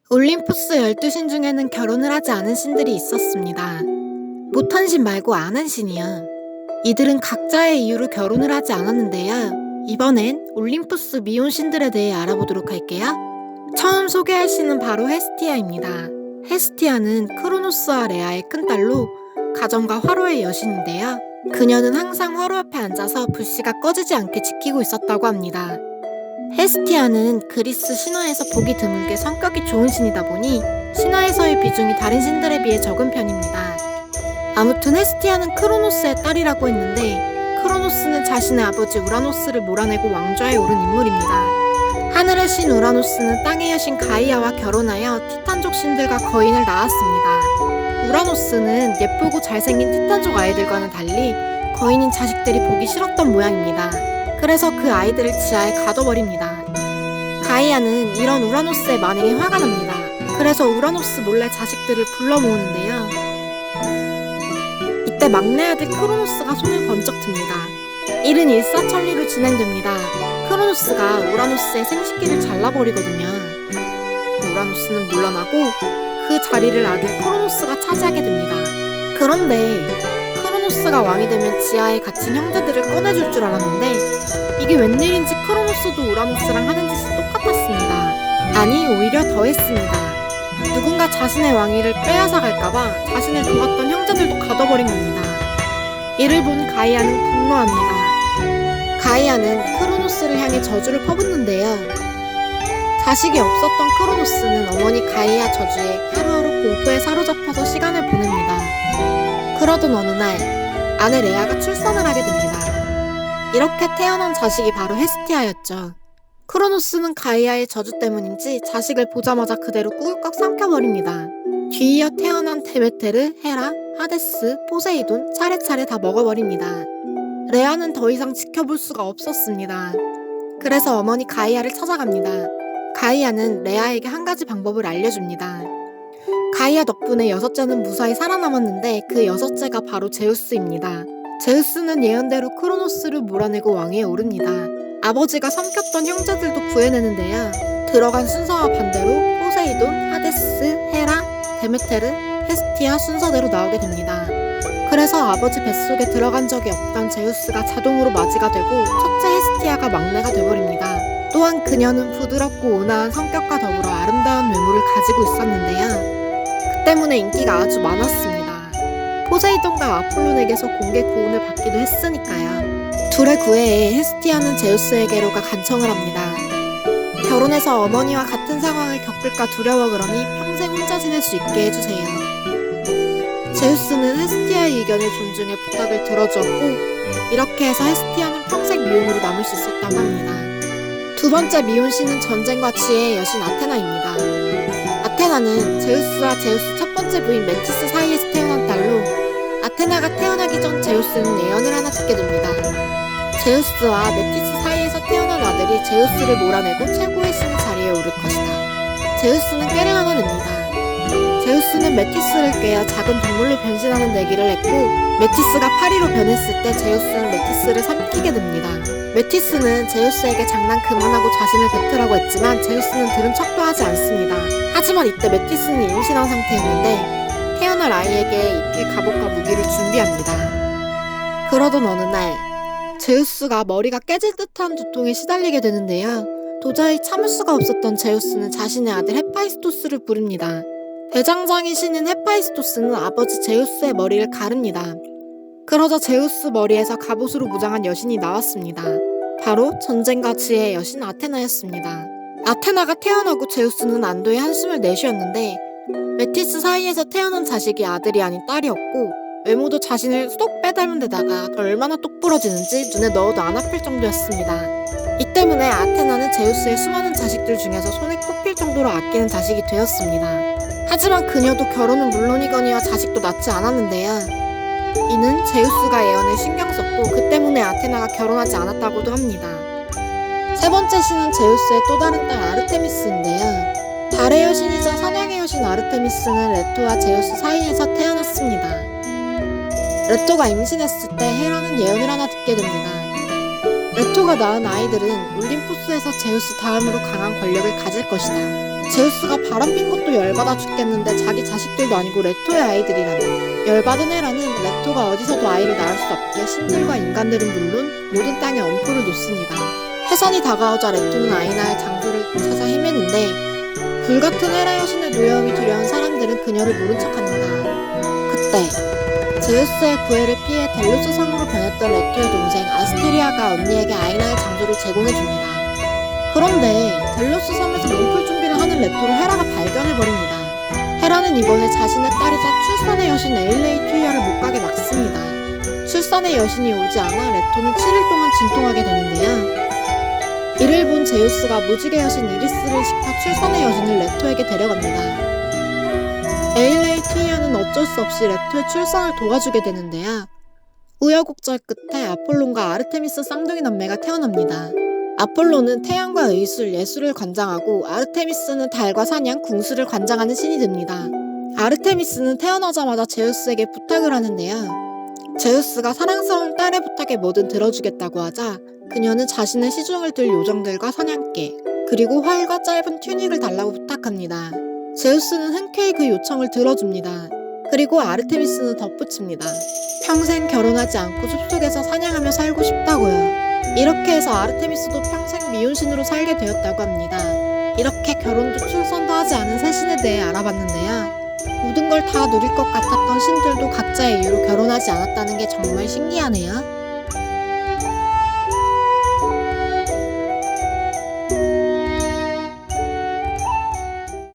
올림푸스 12신 중에는 결혼을 하지 않은 신들이 있었습니다. 못한 신 말고 안 한 신이요. 이들은 각자의 이유로 결혼을 하지 않았는데요. 이번엔 올림푸스 미혼 신들에 대해 알아보도록 할게요. 처음 소개할 신은 바로 헤스티아입니다. 헤스티아는 크로노스와 레아의 큰딸로 가정과 화로의 여신인데요. 그녀는 항상 화로 옆에 앉아서 불씨가 꺼지지 않게 지키고 있었다고 합니다. 헤스티아는 그리스 신화에서 보기 드물게 성격이 좋은 신이다 보니 신화에서의 비중이 다른 신들에 비해 적은 편입니다. 아무튼 헤스티아는 크로노스의 딸이라고 했는데 크로노스는 자신의 아버지 우라노스를 몰아내고 왕좌에 오른 인물입니다. 하늘의 신 우라노스는 땅의 여신 가이아와 결혼하여 티탄족 신들과 거인을 낳았습니다. 우라노스는 예쁘고 잘생긴 티탄족 아이들과는 달리 거인인 자식들이 보기 싫었던 모양입니다. 그래서 그 아이들을 지하에 가둬버립니다. 가이아는 이런 우라노스의 만행에 화가 납니다. 그래서 우라노스 몰래 자식들을 불러 모으는데요. 이때 막내 아들 크로노스가 손을 번쩍 듭니다. 일은 일사천리로 진행됩니다. 크로노스가 우라노스의 생식기를 잘라버리거든요. 우라노스는 물러나고 그 자리를 아들 크로노스가 차지하게 됩니다. 그런데 크로노스가 왕이 되면 지하에 갇힌 형제들을 꺼내줄 줄 알았는데 이게 웬일인지 크로노스도 우라노스랑 하는 짓이 똑같았습니다. 아니 오히려 더했습니다. 누군가 자신의 왕위를 빼앗아갈까봐 자신을 도왔던 형제들도 가둬버린 겁니다. 이를 본 가이아는 분노합니다. 가이아는 크로노스를 향해 저주를 퍼붓는데요. 자식이 없었던 크로노스는 어머니 가이아 저주에 하루하루 공포에 사로잡혀서 시간을 보냅니다. 그러던 어느 날 아내 레아가 출산을 하게 됩니다. 이렇게 태어난 자식이 바로 헤스티아였죠. 크로노스는 가이아의 저주 때문인지 자식을 보자마자 그대로 꾸역꽉 삼켜버립니다. 뒤이어 태어난 데메테르, 헤라, 하데스, 포세이돈 차례차례 다 먹어버립니다. 레아는 더 이상 지켜볼 수가 없었습니다. 그래서 어머니 가이아를 찾아갑니다. 가이아는 레아에게 한 가지 방법을 알려줍니다. 가이아 덕분에 여섯째는 무사히 살아남았는데 그 여섯째가 바로 제우스입니다. 제우스는 예언대로 크로노스를 몰아내고 왕위에 오릅니다. 아버지가 삼켰던 형제들도 구해내는데요. 들어간 순서와 반대로 포세이돈, 하데스, 헤라, 데메테르, 헤스티아 순서대로 나오게 됩니다. 그래서 아버지 뱃속에 들어간 적이 없던 제우스가 자동으로 맞이가 되고 첫째 헤스티아가 막내가 돼버립니다. 또한 그녀는 부드럽고 온화한 성격과 더불어 아름다운 외모를 가지고 있었는데요. 그 때문에 인기가 아주 많았습니다. 포세이돈과 아폴론에게서 공개 구원을 받기도 했으니까요. 둘의 구애에 헤스티아는 제우스에게로가 간청을 합니다. 결혼해서 어머니와 같은 상황을 겪을까 두려워 그러니 평생 혼자 지낼 수 있게 해주세요. 제우스는 헤스티아의 의견을 존중해 부탁을 들어주었고 이렇게 해서 헤스티아는 평생 미혼으로 남을 수 있었다고 합니다. 두 번째 미혼 신은 전쟁과 지혜의 여신 아테나입니다. 아테나는 제우스와 제우스 첫 번째 부인 메티스 사이에서 태어난 딸로 아테나가 태어나기 전 제우스는 예언을 하나 듣게 됩니다. 제우스와 메티스 사이에서 태어난 아들이 제우스를 몰아내고 최고의 신 자리에 오를 것이다. 제우스는 꾀를 하나 냅니다. 제우스는 메티스를 꿰어 작은 동물로 변신하는 내기를 했고 메티스가 파리로 변했을 때 제우스는 메티스를 삼키게 됩니다. 메티스는 제우스에게 장난 그만하고 자신을 뱉으라고 했지만 제우스는 들은 척도 하지 않습니다. 하지만 이때 메티스는 임신한 상태였는데 태어날 아이에게 입힐 갑옷과 무기를 준비합니다. 그러던 어느 날 제우스가 머리가 깨질 듯한 두통에 시달리게 되는데요. 도저히 참을 수가 없었던 제우스는 자신의 아들 헤파이스토스를 부릅니다. 대장장이 신인 헤파이스토스는 아버지 제우스의 머리를 가릅니다. 그러자 제우스 머리에서 갑옷으로 무장한 여신이 나왔습니다. 바로 전쟁과 지혜의 여신 아테나였습니다. 아테나가 태어나고 제우스는 안도의 한숨을 내쉬었는데 메티스 사이에서 태어난 자식이 아들이 아닌 딸이었고 외모도 자신을 쏙 빼닮은 데다가 얼마나 똑부러지는지 눈에 넣어도 안 아플 정도였습니다. 이 때문에 아테나는 제우스의 수많은 자식들 중에서 손에 꼽힐 정도로 아끼는 자식이 되었습니다. 하지만 그녀도 결혼은 물론이거니와 자식도 낳지 않았는데요. 이는 제우스가 예언에 신경 썼고 그 때문에 아테나가 결혼하지 않았다고도 합니다. 세 번째 신은 제우스의 또 다른 딸 아르테미스인데요. 달의 여신이자 사냥의 여신 아르테미스는 레토와 제우스 사이에서 태어났습니다. 레토가 임신했을 때 헤라는 예언을 하나 듣게 됩니다. 레토가 낳은 아이들은 올림푸스에서 제우스 다음으로 강한 권력을 가질 것이다. 제우스가 바람핀 것도 열받아 죽겠는데 자기 자식들도 아니고 레토의 아이들이라며. 열받은 헤라는 레토가 어디서도 아이를 낳을 수 없게 신들과 인간들은 물론 모든 땅에 엄포를 놓습니다. 해산이 다가오자 레토는 아이 낳을 장소를 찾아 헤매는데 불같은 헤라 여신의 노여움이 두려운 사람들은 그녀를 모른 척합니다. 그때 제우스의 구애를 피해 델로스 성으로 변했던 레토의 동생 아스테리아가 언니에게 아이 낳을 장소를 제공해줍니다. 그런데 델로스 섬에서 몸풀 준비를 하는 레토를 헤라가 발견해버립니다. 헤라는 이번에 자신의 딸이자 출산의 여신 에일레이 튀리아를 못 가게 막습니다. 출산의 여신이 오지 않아 레토는 7일 동안 진통하게 되는데요. 이를 본 제우스가 무지개 여신 이리스를 시켜 출산의 여신을 레토에게 데려갑니다. 에일레이 튀리아는 어쩔 수 없이 레토의 출산을 도와주게 되는데요. 우여곡절 끝에 아폴론과 아르테미스 쌍둥이 남매가 태어납니다. 아폴로는 태양과 의술, 예술을 관장하고 아르테미스는 달과 사냥, 궁수를 관장하는 신이 됩니다. 아르테미스는 태어나자마자 제우스에게 부탁을 하는데요. 제우스가 사랑스러운 딸의 부탁에 뭐든 들어주겠다고 하자 그녀는 자신의 시중을 들 요정들과 사냥개, 그리고 활과 짧은 튜닉을 달라고 부탁합니다. 제우스는 흔쾌히 그 요청을 들어줍니다. 그리고 아르테미스는 덧붙입니다. 평생 결혼하지 않고 숲속에서 사냥하며 살고 싶다고요. 이렇게 해서 아르테미스도 평생 미혼신으로 살게 되었다고 합니다. 이렇게 결혼도 출산도 하지 않은 새 신에 대해 알아봤는데요. 모든 걸 다 누릴 것 같았던 신들도 각자의 이유로 결혼하지 않았다는 게 정말 신기하네요.